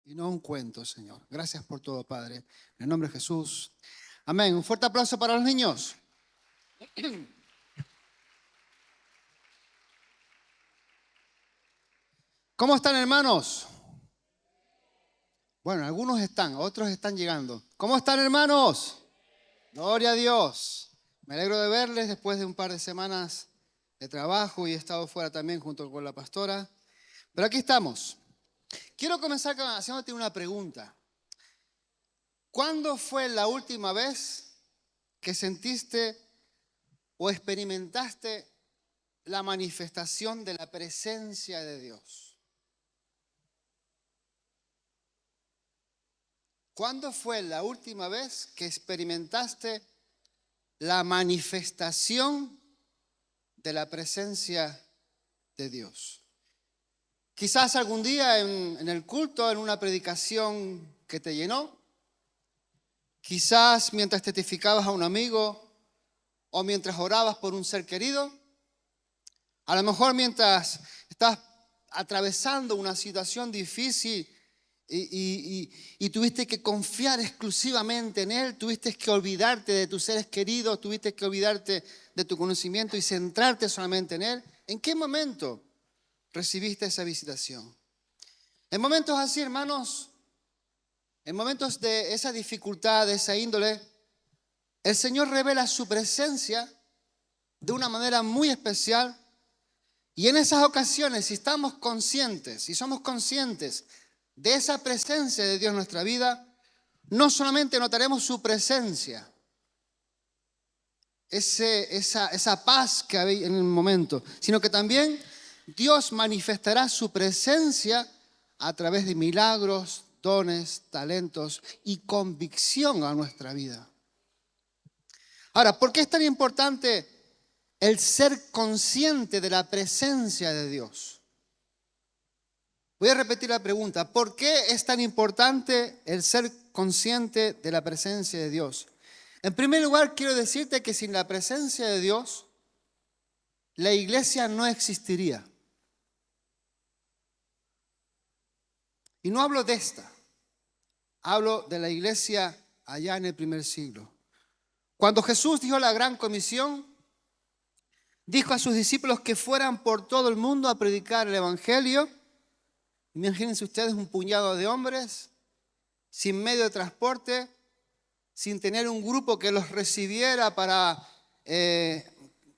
y no un cuento, Señor. Gracias por todo, Padre. En el nombre de Jesús. Amén. Un fuerte aplauso para los niños. ¿Cómo están, hermanos? Bueno, algunos están, otros están llegando. ¿Cómo están, hermanos? Gloria a Dios. Me alegro de verles después de un par de semanas de trabajo y he estado fuera también junto con la pastora. Pero aquí estamos. Quiero comenzar haciéndote una pregunta. ¿Cuándo fue la última vez que sentiste o experimentaste la manifestación de la presencia de Dios? ¿Cuándo fue la última vez que experimentaste la manifestación de la presencia de Dios? Quizás algún día en el culto, en una predicación que te llenó. Quizás mientras testificabas a un amigo o mientras orabas por un ser querido. A lo mejor mientras estás atravesando una situación difícil y tuviste que confiar exclusivamente en Él, tuviste que olvidarte de tus seres queridos, tuviste que olvidarte de tu conocimiento y centrarte solamente en Él. ¿En qué momento recibiste esa visitación? En momentos así, hermanos, en momentos de esa dificultad, de esa índole, el Señor revela su presencia de una manera muy especial. Y en esas ocasiones, si estamos conscientes, si somos conscientes de esa presencia de Dios en nuestra vida, no solamente notaremos su presencia, esa paz que hay en el momento, sino que también Dios manifestará su presencia a través de milagros, dones, talentos y convicción a nuestra vida. Ahora, ¿por qué es tan importante el ser consciente de la presencia de Dios? Voy a repetir la pregunta. ¿Por qué es tan importante el ser consciente de la presencia de Dios? En primer lugar, quiero decirte que sin la presencia de Dios, la iglesia no existiría. Y no hablo de esta, hablo de la iglesia allá en el primer siglo. Cuando Jesús dio la gran comisión, dijo a sus discípulos que fueran por todo el mundo a predicar el evangelio. Imagínense ustedes un puñado de hombres, sin medio de transporte, sin tener un grupo que los recibiera para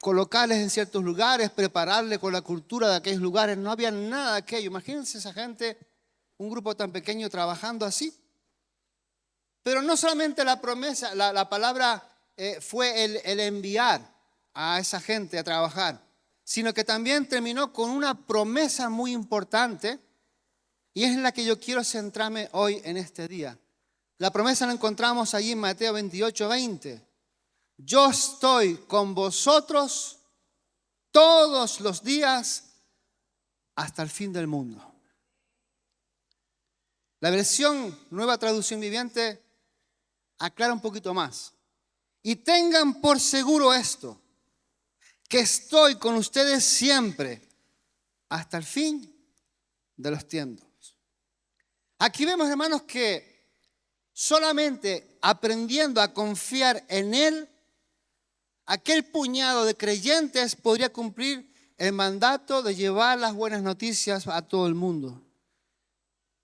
colocarles en ciertos lugares, prepararles con la cultura de aquellos lugares. No había nada de aquello. Imagínense esa gente, un grupo tan pequeño trabajando así. Pero no solamente la promesa, la palabra fue el enviar a esa gente a trabajar, sino que también terminó con una promesa muy importante. Y es en la que yo quiero centrarme hoy en este día. La promesa la encontramos allí en Mateo 28:20. Yo estoy con vosotros todos los días hasta el fin del mundo. La versión Nueva Traducción Viviente aclara un poquito más. Y tengan por seguro esto, que estoy con ustedes siempre hasta el fin de los tiempos. Aquí vemos, hermanos, que solamente aprendiendo a confiar en Él, aquel puñado de creyentes podría cumplir el mandato de llevar las buenas noticias a todo el mundo.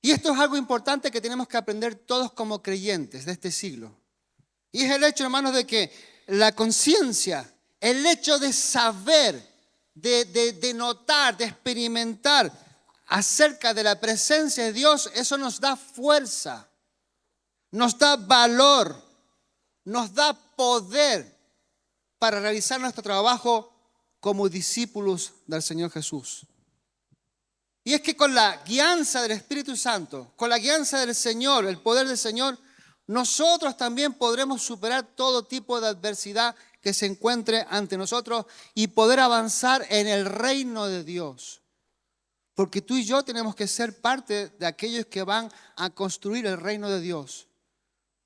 Y esto es algo importante que tenemos que aprender todos como creyentes de este siglo. Y es el hecho, hermanos, de que la conciencia, el hecho de saber, de notar, de experimentar acerca de la presencia de Dios, eso nos da fuerza, nos da valor, nos da poder para realizar nuestro trabajo como discípulos del Señor Jesús. Y es que con la guianza del Espíritu Santo, con la guianza del Señor, el poder del Señor, nosotros también podremos superar todo tipo de adversidad que se encuentre ante nosotros y poder avanzar en el reino de Dios. Porque tú y yo tenemos que ser parte de aquellos que van a construir el reino de Dios.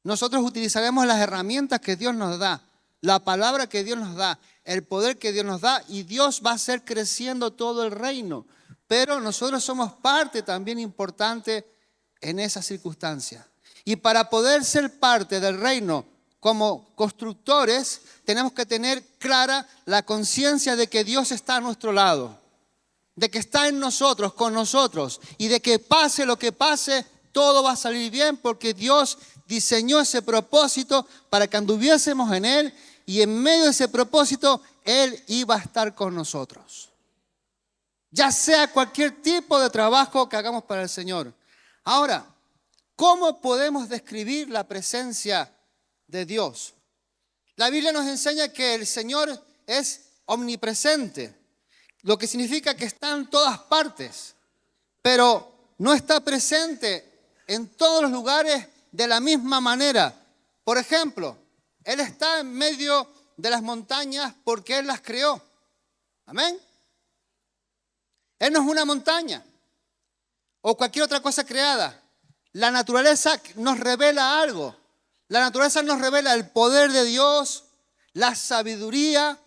Nosotros utilizaremos las herramientas que Dios nos da, la palabra que Dios nos da, el poder que Dios nos da, y Dios va a hacer creciendo todo el reino. Pero nosotros somos parte también importante en esa circunstancia. Y para poder ser parte del reino como constructores, tenemos que tener clara la conciencia de que Dios está a nuestro lado, de que está en nosotros, con nosotros, y de que pase lo que pase, todo va a salir bien porque Dios diseñó ese propósito para que anduviésemos en Él, y en medio de ese propósito Él iba a estar con nosotros. Ya sea cualquier tipo de trabajo que hagamos para el Señor. Ahora, ¿cómo podemos describir la presencia de Dios? La Biblia nos enseña que el Señor es omnipresente, lo que significa que está en todas partes, pero no está presente en todos los lugares de la misma manera. Por ejemplo, Él está en medio de las montañas porque Él las creó. Amén. Él no es una montaña o cualquier otra cosa creada. La naturaleza nos revela algo. La naturaleza nos revela el poder de Dios, la sabiduría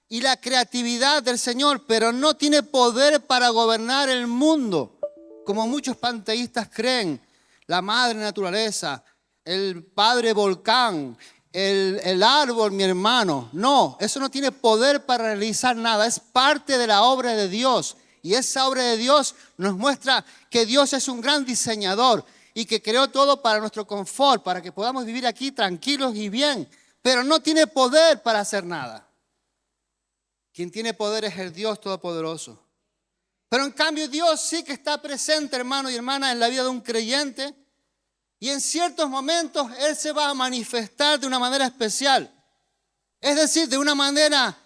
y la creatividad del Señor, pero no tiene poder para gobernar el mundo, como muchos panteístas creen. La madre naturaleza, el padre volcán, el árbol, mi hermano. No, eso no tiene poder para realizar nada. Es parte de la obra de Dios. Y esa obra de Dios nos muestra que Dios es un gran diseñador y que creó todo para nuestro confort, para que podamos vivir aquí tranquilos y bien. Pero no tiene poder para hacer nada. Quien tiene poder es el Dios Todopoderoso. Pero en cambio Dios sí que está presente, hermano y hermana, en la vida de un creyente. Y en ciertos momentos Él se va a manifestar de una manera especial. Es decir, de una manera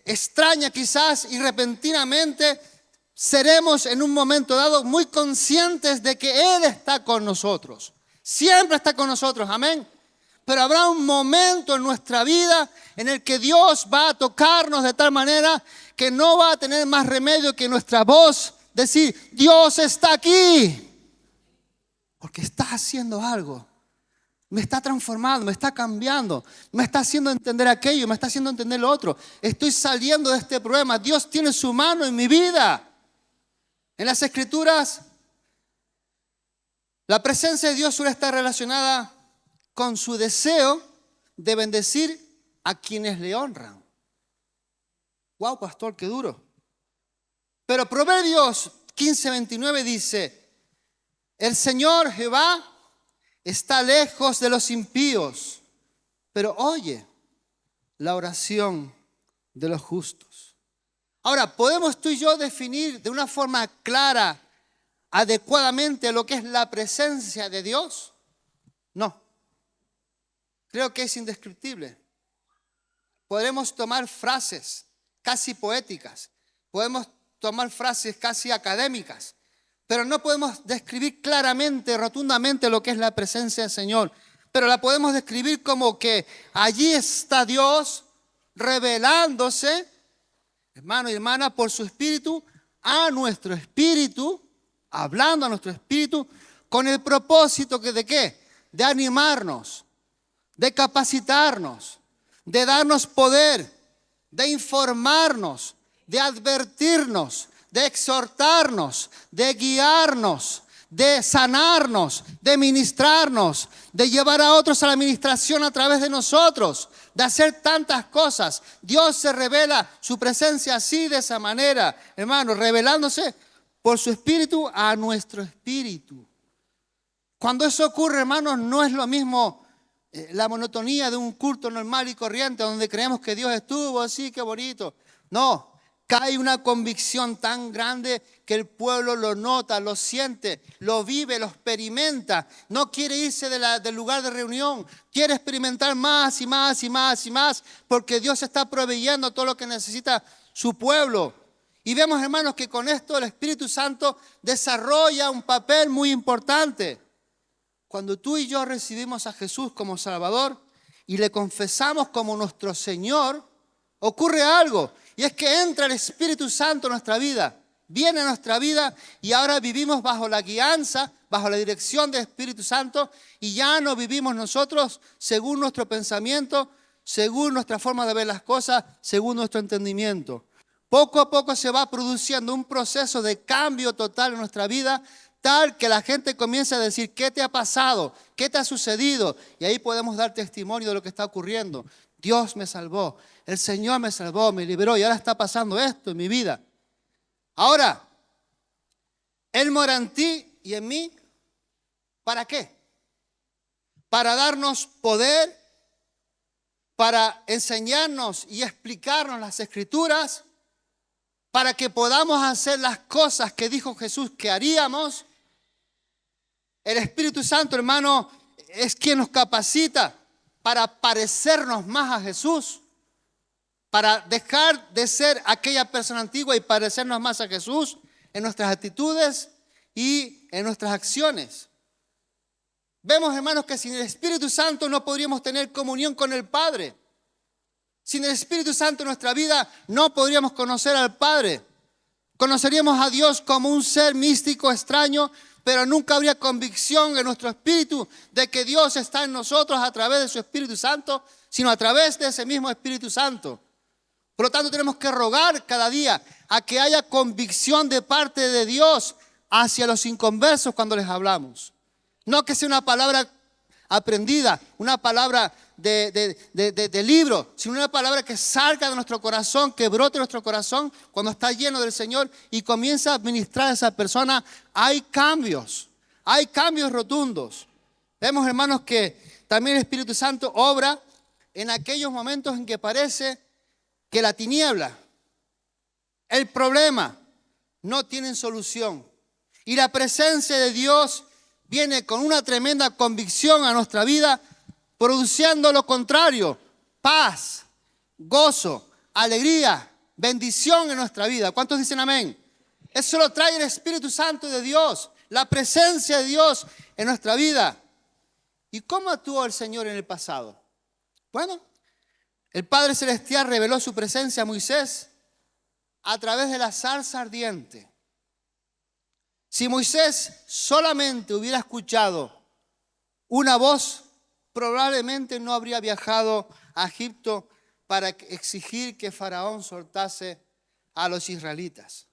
extraña quizás, y repentinamente seremos en un momento dado muy conscientes de que Él está con nosotros. Siempre está con nosotros, amén. Pero habrá un momento en nuestra vida en el que Dios va a tocarnos de tal manera que no va a tener más remedio que nuestra voz decir: Dios está aquí. Porque está haciendo algo. Me está transformando, me está cambiando, me está haciendo entender aquello, me está haciendo entender lo otro. Estoy saliendo de este problema. Dios tiene su mano en mi vida. En las Escrituras, la presencia de Dios suele estar relacionada con su deseo de bendecir a quienes le honran. Wow, pastor, qué duro. Pero Proverbios 15:29 dice: el Señor Jehová está lejos de los impíos, pero oye la oración de los justos. Ahora, ¿podemos tú y yo definir de una forma clara, adecuadamente, lo que es la presencia de Dios? No. Creo que es indescriptible. Podremos tomar frases casi poéticas, podemos tomar frases casi académicas, pero no podemos describir claramente, rotundamente lo que es la presencia del Señor. Pero la podemos describir como que allí está Dios revelándose, hermano y hermana, por su Espíritu a nuestro espíritu, hablando a nuestro espíritu, con el propósito ¿de qué? De animarnos, de capacitarnos, de darnos poder, de informarnos, de advertirnos, de exhortarnos, de guiarnos, de sanarnos, de ministrarnos, de llevar a otros a la ministración a través de nosotros, de hacer tantas cosas. Dios se revela su presencia así, de esa manera, hermano, revelándose por su Espíritu a nuestro espíritu. Cuando eso ocurre, hermanos, no es lo mismo la monotonía de un culto normal y corriente donde creemos que Dios estuvo así, qué bonito. No. Cae una convicción tan grande que el pueblo lo nota, lo siente, lo vive, lo experimenta. No quiere irse del lugar de reunión. Quiere experimentar más y más y más y más, porque Dios está proveyendo todo lo que necesita su pueblo. Y vemos, hermanos, que con esto el Espíritu Santo desarrolla un papel muy importante. Cuando tú y yo recibimos a Jesús como Salvador y le confesamos como nuestro Señor, ocurre algo. Y es que entra el Espíritu Santo en nuestra vida, viene a nuestra vida y ahora vivimos bajo la guianza, bajo la dirección del Espíritu Santo, y ya no vivimos nosotros según nuestro pensamiento, según nuestra forma de ver las cosas, según nuestro entendimiento. Poco a poco se va produciendo un proceso de cambio total en nuestra vida, tal que la gente comience a decir, ¿qué te ha pasado? ¿Qué te ha sucedido? Y ahí podemos dar testimonio de lo que está ocurriendo. Dios me salvó, el Señor me salvó, me liberó y ahora está pasando esto en mi vida. Ahora, Él mora en ti y en mí, ¿para qué? Para darnos poder, para enseñarnos y explicarnos las Escrituras, para que podamos hacer las cosas que dijo Jesús que haríamos. El Espíritu Santo, hermano, es quien nos capacita para parecernos más a Jesús, para dejar de ser aquella persona antigua y parecernos más a Jesús en nuestras actitudes y en nuestras acciones. Vemos, hermanos, que sin el Espíritu Santo no podríamos tener comunión con el Padre. Sin el Espíritu Santo en nuestra vida no podríamos conocer al Padre. Conoceríamos a Dios como un ser místico, extraño, pero nunca habría convicción en nuestro espíritu de que Dios está en nosotros a través de su Espíritu Santo, sino a través de ese mismo Espíritu Santo. Por lo tanto, tenemos que rogar cada día a que haya convicción de parte de Dios hacia los inconversos cuando les hablamos. No que sea una palabra aprendida, una palabra de libro, sino una palabra que salga de nuestro corazón, que brote de nuestro corazón cuando está lleno del Señor y comienza a administrar a esa persona. Hay cambios rotundos. Vemos, hermanos, que también el Espíritu Santo obra en aquellos momentos en que parece que la tiniebla, el problema, no tienen solución. Y la presencia de Dios viene con una tremenda convicción a nuestra vida, produciendo lo contrario: paz, gozo, alegría, bendición en nuestra vida. ¿Cuántos dicen amén? Eso lo trae el Espíritu Santo de Dios, la presencia de Dios en nuestra vida. ¿Y cómo actuó el Señor en el pasado? Bueno, el Padre Celestial reveló su presencia a Moisés a través de la zarza ardiente. Si Moisés solamente hubiera escuchado una voz, probablemente no habría viajado a Egipto para exigir que Faraón soltase a los israelitas.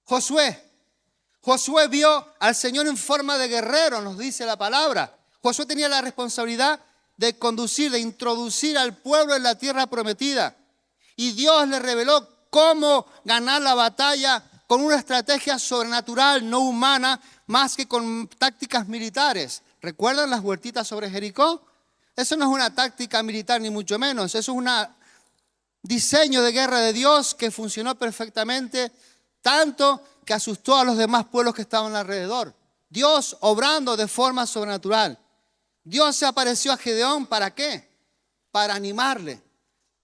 Josué vio al Señor en forma de guerrero, nos dice la palabra. Josué tenía la responsabilidad de conducir, de introducir al pueblo en la tierra prometida. Y Dios le reveló cómo ganar la batalla con una estrategia sobrenatural, no humana, más que con tácticas militares. ¿Recuerdan las vueltitas sobre Jericó? Eso no es una táctica militar ni mucho menos. Eso es un diseño de guerra de Dios que funcionó perfectamente, tanto que asustó a los demás pueblos que estaban alrededor. Dios obrando de forma sobrenatural. Dios se apareció a Gedeón, ¿para qué? Para animarle,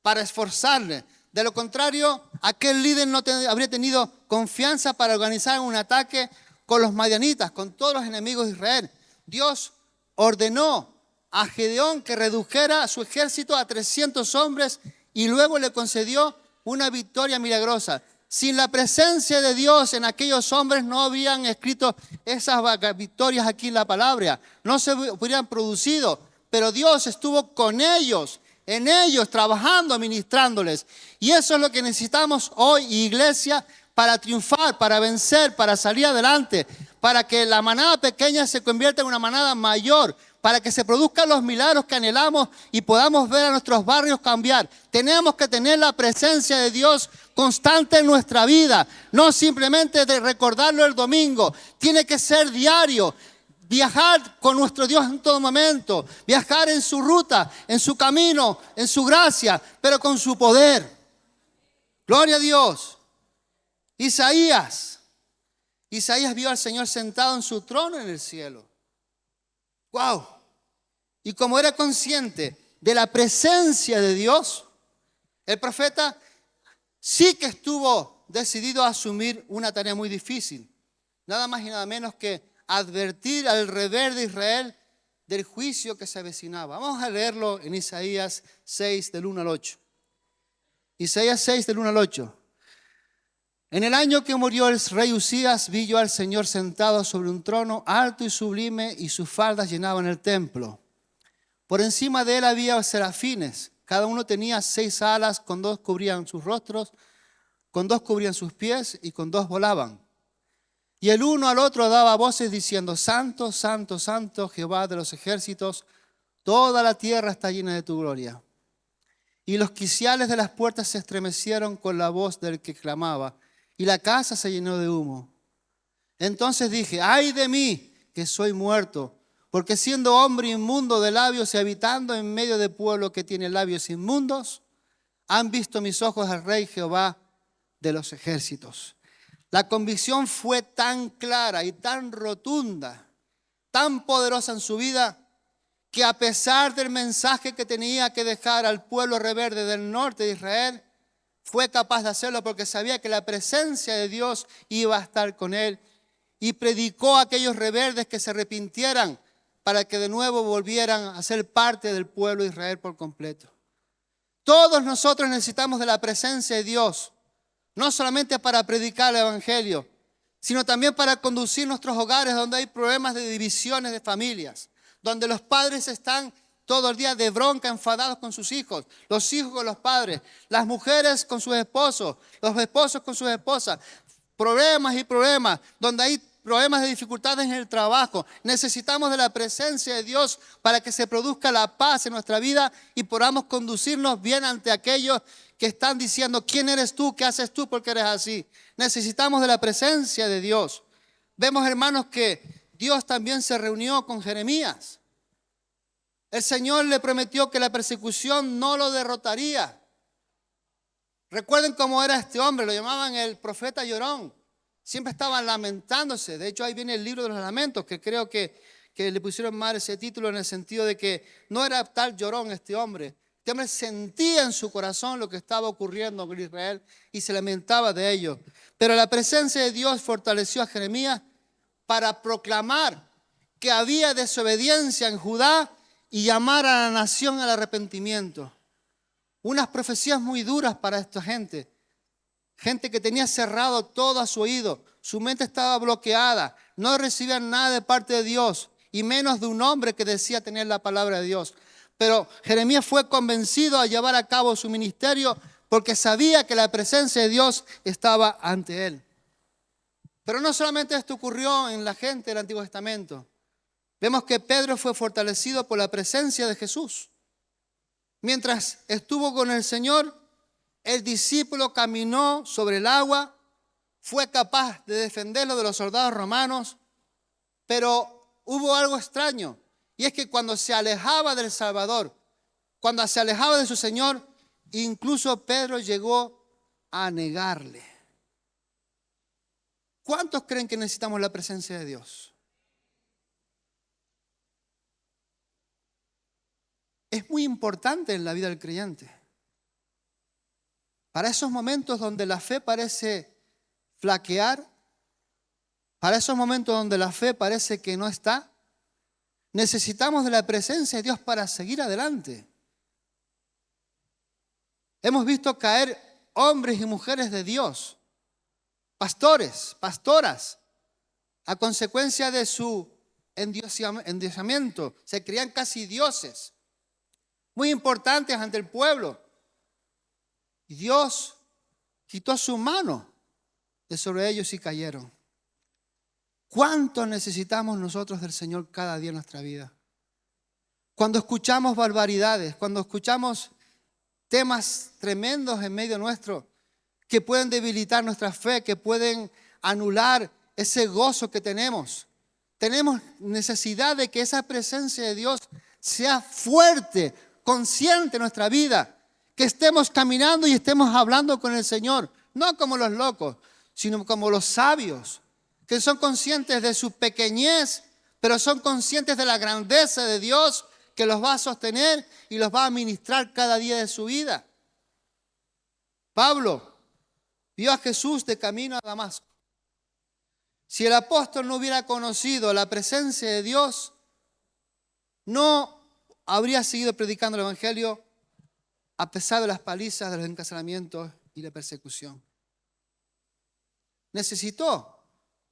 para esforzarle. De lo contrario, aquel líder no habría tenido confianza para organizar un ataque con los madianitas, con todos los enemigos de Israel. Dios ordenó a Gedeón que redujera su ejército a 300 hombres y luego le concedió una victoria milagrosa. Sin la presencia de Dios en aquellos hombres no habrían escrito esas victorias aquí en la palabra, no se hubieran producido, pero Dios estuvo con ellos, en ellos, trabajando, ministrándoles. Y eso es lo que necesitamos hoy, iglesia, para triunfar, para vencer, para salir adelante, para que la manada pequeña se convierta en una manada mayor, para que se produzcan los milagros que anhelamos y podamos ver a nuestros barrios cambiar. Tenemos que tener la presencia de Dios constante en nuestra vida, no simplemente de recordarlo el domingo, tiene que ser diario. Viajar con nuestro Dios en todo momento, viajar en su ruta, en su camino, en su gracia, pero con su poder. Gloria a Dios. Isaías vio al Señor sentado en su trono en el cielo. ¡Wow! Y como era consciente de la presencia de Dios, el profeta sí que estuvo decidido a asumir una tarea muy difícil. Nada más y nada menos que advertir al rebelde Israel del juicio que se avecinaba. Vamos a leerlo en Isaías 6, del 1 al 8. Isaías 6, del 1 al 8. En el año que murió el rey Usías, vi yo al Señor sentado sobre un trono alto y sublime, y sus faldas llenaban el templo. Por encima de él había serafines, cada uno tenía 6 alas, con 2 cubrían sus rostros, con 2 cubrían sus pies y con 2 volaban. Y el uno al otro daba voces diciendo: Santo, santo, santo, Jehová de los ejércitos, toda la tierra está llena de tu gloria. Y los quiciales de las puertas se estremecieron con la voz del que clamaba, y la casa se llenó de humo. Entonces dije: ay de mí, que soy muerto, porque siendo hombre inmundo de labios y habitando en medio de pueblo que tiene labios inmundos, han visto mis ojos al Rey Jehová de los ejércitos. La convicción fue tan clara y tan rotunda, tan poderosa en su vida, que a pesar del mensaje que tenía que dejar al pueblo rebelde del norte de Israel, fue capaz de hacerlo porque sabía que la presencia de Dios iba a estar con él, y predicó a aquellos rebeldes que se arrepintieran para que de nuevo volvieran a ser parte del pueblo de Israel por completo. Todos nosotros necesitamos de la presencia de Dios, no solamente para predicar el evangelio, sino también para conducir nuestros hogares donde hay problemas de divisiones de familias, donde los padres están todo el día de bronca, enfadados con sus hijos, los hijos con los padres, las mujeres con sus esposos, los esposos con sus esposas, problemas y problemas, donde hay problemas de dificultades en el trabajo. Necesitamos de la presencia de Dios para que se produzca la paz en nuestra vida y podamos conducirnos bien ante aquellos que están diciendo: ¿quién eres tú? ¿Qué haces tú? ¿Por qué eres así? Necesitamos de la presencia de Dios. Vemos, hermanos, que Dios también se reunió con Jeremías. El Señor le prometió que la persecución no lo derrotaría. Recuerden cómo era este hombre, lo llamaban el profeta llorón. Siempre estaban lamentándose. De hecho, ahí viene el libro de los lamentos, que creo que le pusieron mal ese título en el sentido de que no era tal llorón este hombre. Este hombre sentía en su corazón lo que estaba ocurriendo con Israel y se lamentaba de ello. Pero la presencia de Dios fortaleció a Jeremías para proclamar que había desobediencia en Judá y llamar a la nación al arrepentimiento. Unas profecías muy duras para esta gente. Gente que tenía cerrado todo a su oído. Su mente estaba bloqueada. No recibían nada de parte de Dios. Y menos de un hombre que decía tener la palabra de Dios. Pero Jeremías fue convencido a llevar a cabo su ministerio porque sabía que la presencia de Dios estaba ante él. Pero no solamente esto ocurrió en la gente del Antiguo Testamento. Vemos que Pedro fue fortalecido por la presencia de Jesús. Mientras estuvo con el Señor, el discípulo caminó sobre el agua, fue capaz de defenderlo de los soldados romanos, pero hubo algo extraño, y es que cuando se alejaba del Salvador, cuando se alejaba de su Señor, incluso Pedro llegó a negarle. ¿Cuántos creen que necesitamos la presencia de Dios? Es muy importante en la vida del creyente. Para esos momentos donde la fe parece flaquear, para esos momentos donde la fe parece que no está, necesitamos de la presencia de Dios para seguir adelante. Hemos visto caer hombres y mujeres de Dios, pastores, pastoras, a consecuencia de su endiosamiento. Se creían casi dioses, muy importantes ante el pueblo. Y Dios quitó su mano de sobre ellos y cayeron. ¿Cuánto necesitamos nosotros del Señor cada día en nuestra vida? Cuando escuchamos barbaridades, cuando escuchamos temas tremendos en medio nuestro que pueden debilitar nuestra fe, que pueden anular ese gozo que tenemos. Tenemos necesidad de que esa presencia de Dios sea fuerte, consciente en nuestra vida. Que estemos caminando y estemos hablando con el Señor, no como los locos, sino como los sabios, que son conscientes de su pequeñez, pero son conscientes de la grandeza de Dios que los va a sostener y los va a ministrar cada día de su vida. Pablo vio a Jesús de camino a Damasco. Si el apóstol no hubiera conocido la presencia de Dios, no habría seguido predicando el evangelio a pesar de las palizas, de los encarcelamientos y la persecución. Necesitó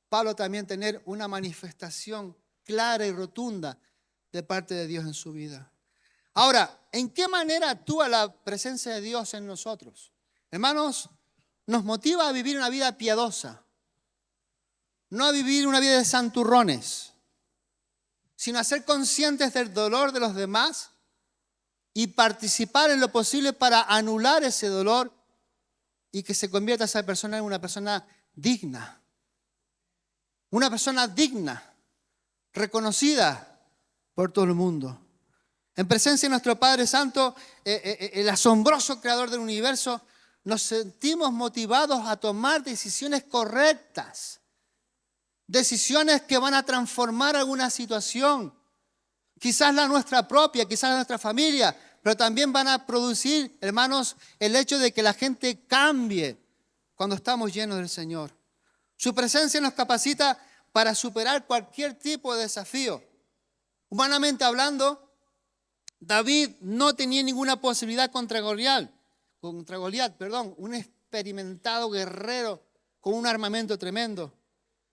Pablo también tener una manifestación clara y rotunda de parte de Dios en su vida. Ahora, ¿en qué manera actúa la presencia de Dios en nosotros? Hermanos, nos motiva a vivir una vida piadosa. no a vivir una vida de santurrones, sino a ser conscientes del dolor de los demás y participar en lo posible para anular ese dolor y que se convierta esa persona en una persona digna. Una persona digna, reconocida por todo el mundo. En presencia de nuestro Padre Santo, el asombroso Creador del universo, nos sentimos motivados a tomar decisiones correctas. Decisiones que van a transformar alguna situación. Quizás la nuestra propia, quizás la nuestra familia, pero también van a producir, hermanos, el hecho de que la gente cambie cuando estamos llenos del Señor. Su presencia nos capacita para superar cualquier tipo de desafío. Humanamente hablando, David no tenía ninguna posibilidad contra Goliat, un experimentado guerrero con un armamento tremendo.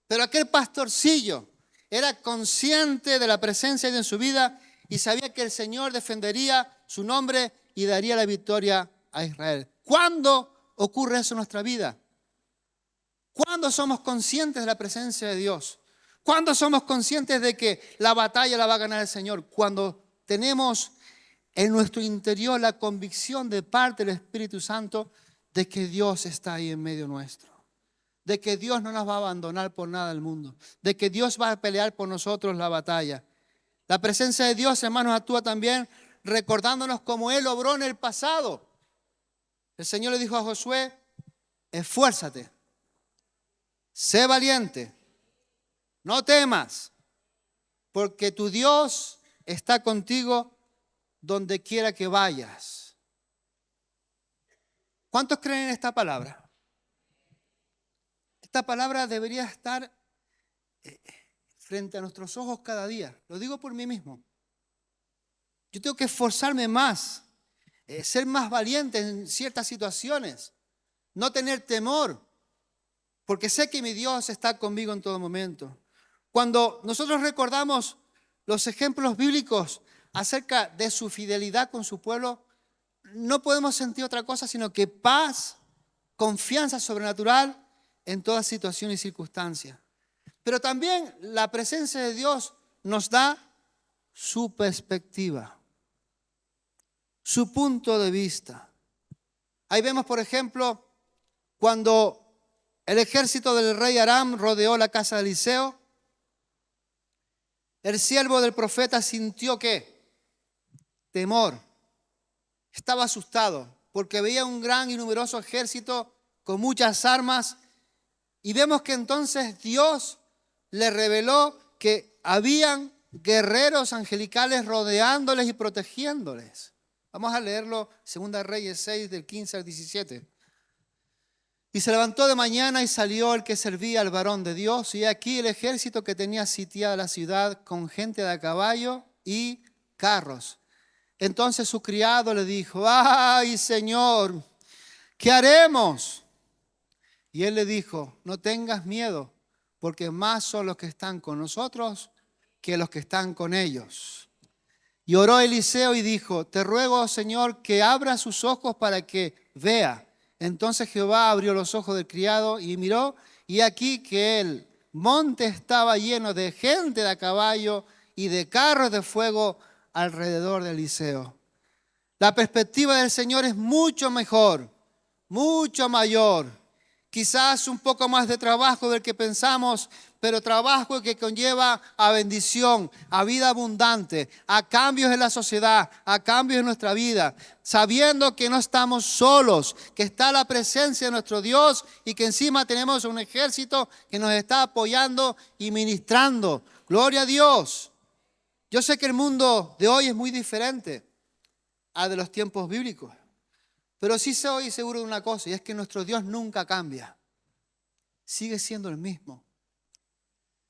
Pero aquel pastorcillo era consciente de la presencia de Dios en su vida y sabía que el Señor defendería su nombre y daría la victoria a Israel. ¿Cuándo ocurre eso en nuestra vida? ¿Cuándo somos conscientes de la presencia de Dios? ¿Cuándo somos conscientes de que la batalla la va a ganar el Señor? Cuando tenemos en nuestro interior la convicción de parte del Espíritu Santo de que Dios está ahí en medio nuestro. De que Dios no nos va a abandonar por nada del mundo. De que Dios va a pelear por nosotros la batalla. La presencia de Dios, hermanos, actúa también recordándonos cómo Él obró en el pasado. El Señor le dijo a Josué, esfuérzate, sé valiente, no temas, porque tu Dios está contigo donde quiera que vayas. ¿Cuántos creen en esta palabra? Esta palabra debería estar frente a nuestros ojos cada día. Lo digo por mí mismo. Yo tengo que esforzarme más, ser más valiente en ciertas situaciones, no tener temor, porque sé que mi Dios está conmigo en todo momento. Cuando nosotros recordamos los ejemplos bíblicos acerca de su fidelidad con su pueblo, no podemos sentir otra cosa sino que paz, confianza sobrenatural en toda situación y circunstancia. Pero también la presencia de Dios nos da su perspectiva, su punto de vista. Ahí vemos, por ejemplo, cuando el ejército del rey Aram rodeó la casa de Eliseo, el siervo del profeta sintió ¿qué? Temor. Estaba asustado porque veía un gran y numeroso ejército con muchas armas. Y vemos que entonces Dios le reveló que habían guerreros angelicales rodeándoles y protegiéndoles. Vamos a leerlo, 2 Reyes 6, del 15 al 17. Y se levantó de mañana y salió el que servía al varón de Dios. Y aquí el ejército que tenía sitiada la ciudad con gente de a caballo y carros. Entonces su criado le dijo, ¡ay, Señor! ¿Qué haremos? Y él le dijo, no tengas miedo, porque más son los que están con nosotros que los que están con ellos. Y oró Eliseo y dijo, te ruego, Señor, que abra sus ojos para que vea. Entonces Jehová abrió los ojos del criado y miró, y aquí que el monte estaba lleno de gente de a caballo y de carros de fuego alrededor de Eliseo. La perspectiva del Señor es mucho mejor, mucho mayor. Quizás un poco más de trabajo del que pensamos, pero trabajo que conlleva a bendición, a vida abundante, a cambios en la sociedad, a cambios en nuestra vida, sabiendo que no estamos solos, que está la presencia de nuestro Dios y que encima tenemos un ejército que nos está apoyando y ministrando. Gloria a Dios. Yo sé que el mundo de hoy es muy diferente al de los tiempos bíblicos. Pero sí soy seguro de una cosa, y es que nuestro Dios nunca cambia. Sigue siendo el mismo.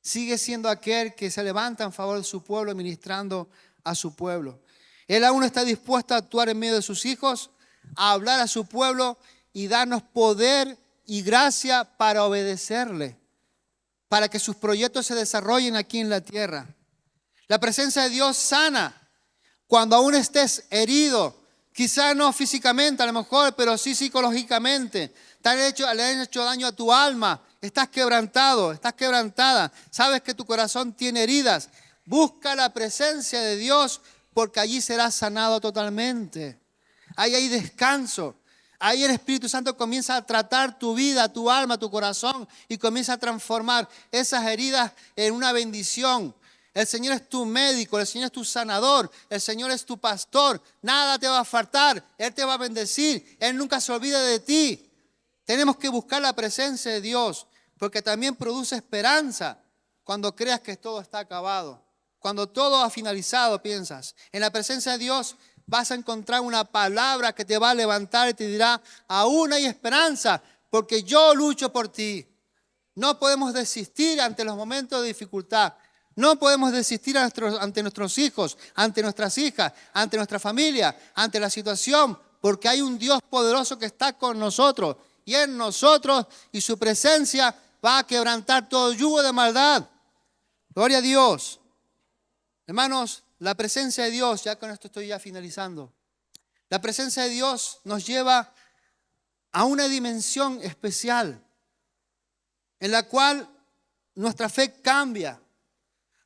Sigue siendo aquel que se levanta en favor de su pueblo, ministrando a su pueblo. Él aún está dispuesto a actuar en medio de sus hijos, a hablar a su pueblo y darnos poder y gracia para obedecerle, para que sus proyectos se desarrollen aquí en la tierra. La presencia de Dios sana cuando aún estés herido. Quizás no físicamente a lo mejor, pero sí psicológicamente. Le han hecho daño a tu alma estás quebrantado, estás quebrantada, sabes que tu corazón tiene heridas, busca la presencia de Dios porque allí serás sanado totalmente. Ahí hay descanso. Ahí el Espíritu Santo comienza a tratar tu vida, tu alma, tu corazón y comienza a transformar esas heridas en una bendición. El Señor es tu médico, el Señor es tu sanador, el Señor es tu pastor. Nada te va a faltar, Él te va a bendecir, Él nunca se olvida de ti. Tenemos que buscar la presencia de Dios porque también produce esperanza cuando creas que todo está acabado. Cuando todo ha finalizado, piensas. En la presencia de Dios vas a encontrar una palabra que te va a levantar y te dirá, aún hay esperanza porque yo lucho por ti. No podemos desistir ante los momentos de dificultad. No podemos desistir ante nuestros hijos, ante nuestras hijas, ante nuestra familia, ante la situación, porque hay un Dios poderoso que está con nosotros y en nosotros y su presencia va a quebrantar todo yugo de maldad. Gloria a Dios. Hermanos, la presencia de Dios, ya con esto estoy ya finalizando, la presencia de Dios nos lleva a una dimensión especial en la cual nuestra fe cambia,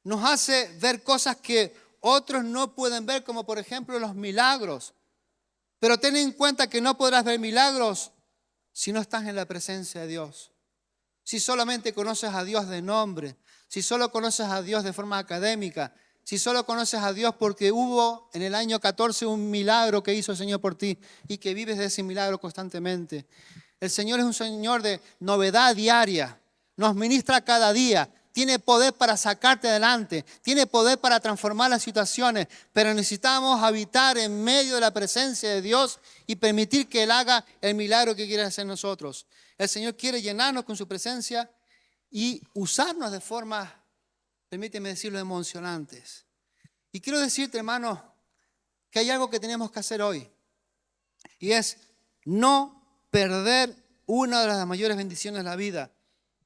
nos hace ver cosas que otros no pueden ver, como por ejemplo los milagros. Pero ten en cuenta que no podrás ver milagros si no estás en la presencia de Dios. Si solamente conoces a Dios de nombre, si solo conoces a Dios de forma académica, si solo conoces a Dios porque hubo en el año 14 un milagro que hizo el Señor por ti y que vives de ese milagro constantemente. El Señor es un Señor de novedad diaria, nos ministra cada día, tiene poder para sacarte adelante, tiene poder para transformar las situaciones, pero necesitamos habitar en medio de la presencia de Dios y permitir que Él haga el milagro que quiere hacer en nosotros. El Señor quiere llenarnos con su presencia y usarnos de formas, permíteme decirlo, emocionantes. Y quiero decirte, hermano, que hay algo que tenemos que hacer hoy. Y es no perder una de las mayores bendiciones de la vida.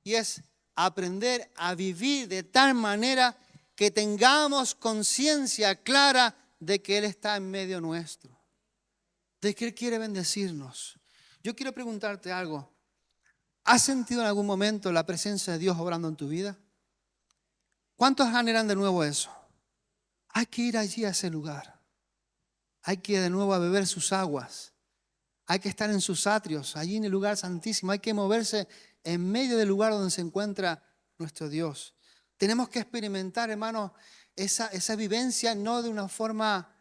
Y es aprender a vivir de tal manera que tengamos conciencia clara de que Él está en medio nuestro. De que Él quiere bendecirnos. Yo quiero preguntarte algo. ¿Has sentido en algún momento la presencia de Dios obrando en tu vida? ¿Cuántos anhelan de nuevo eso? Hay que ir allí a ese lugar. Hay que ir de nuevo a beber sus aguas. Hay que estar en sus atrios, allí en el lugar santísimo. Hay que moverse en medio del lugar donde se encuentra nuestro Dios. Tenemos que experimentar, hermanos, esa vivencia no de una forma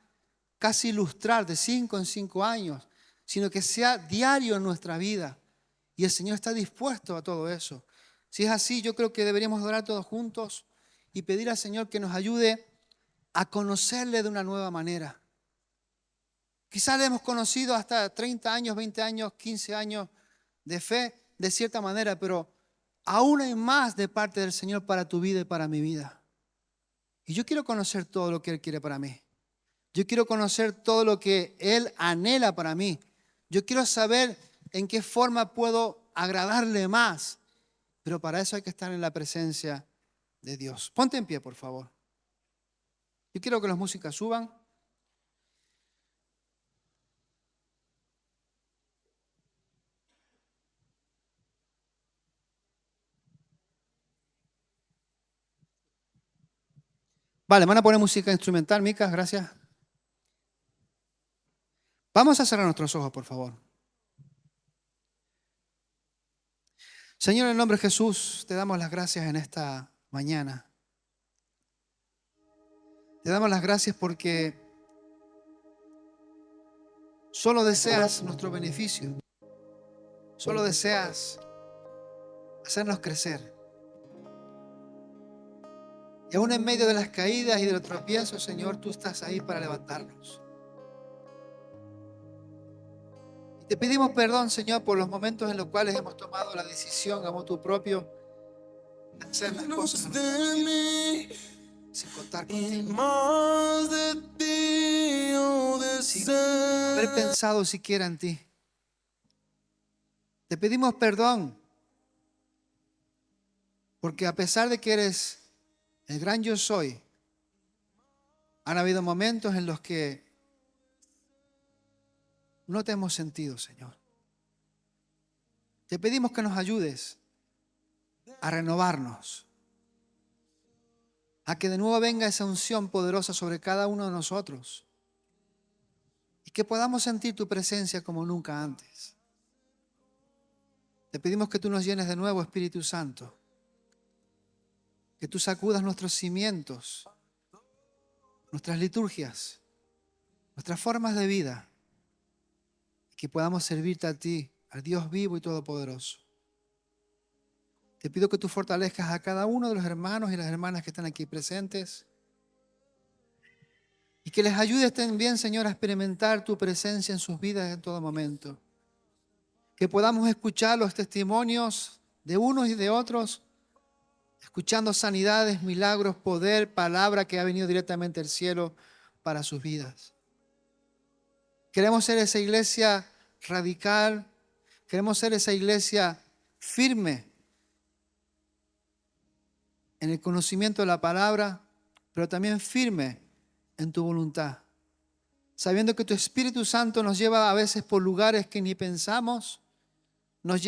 casi lustral, de 5 en 5 años, sino que sea diario en nuestra vida. Y el Señor está dispuesto a todo eso. Si es así, yo creo que deberíamos orar todos juntos y pedir al Señor que nos ayude a conocerle de una nueva manera. Quizás le hemos conocido hasta 30 años, 20 años, 15 años de fe, de cierta manera, pero aún hay más de parte del Señor para tu vida y para mi vida. Y yo quiero conocer todo lo que Él quiere para mí. Yo quiero conocer todo lo que Él anhela para mí. Yo quiero saber en qué forma puedo agradarle más. Pero para eso hay que estar en la presencia de Dios. Ponte en pie, por favor. Yo quiero que las músicas suban. Vale, van a poner música instrumental, Micas, gracias. Vamos a cerrar nuestros ojos, por favor. Señor, en el nombre de Jesús, te damos las gracias en esta mañana. Te damos las gracias porque solo deseas nuestro beneficio. Solo deseas hacernos crecer. Y aún en medio de las caídas y de los tropiezos, Señor, tú estás ahí para levantarnos. Y te pedimos perdón, Señor, por los momentos en los cuales hemos tomado la decisión a motu propio de hacer las cosas sin contar contigo. Sin haber pensado siquiera en ti. Te pedimos perdón porque a pesar de que eres el gran yo soy, han habido momentos en los que no te hemos sentido, Señor. Te pedimos que nos ayudes a renovarnos, a que de nuevo venga esa unción poderosa sobre cada uno de nosotros y que podamos sentir tu presencia como nunca antes. Te pedimos que tú nos llenes de nuevo, Espíritu Santo, que tú sacudas nuestros cimientos, nuestras liturgias, nuestras formas de vida, y que podamos servirte a ti, al Dios vivo y todopoderoso. Te pido que tú fortalezcas a cada uno de los hermanos y las hermanas que están aquí presentes y que les ayudes también, Señor, a experimentar tu presencia en sus vidas en todo momento. Que podamos escuchar los testimonios de unos y de otros, escuchando sanidades, milagros, poder, palabra que ha venido directamente del cielo para sus vidas. Queremos ser esa iglesia radical, queremos ser esa iglesia firme en el conocimiento de la palabra, pero también firme en tu voluntad. Sabiendo que tu Espíritu Santo nos lleva a veces por lugares que ni pensamos, nos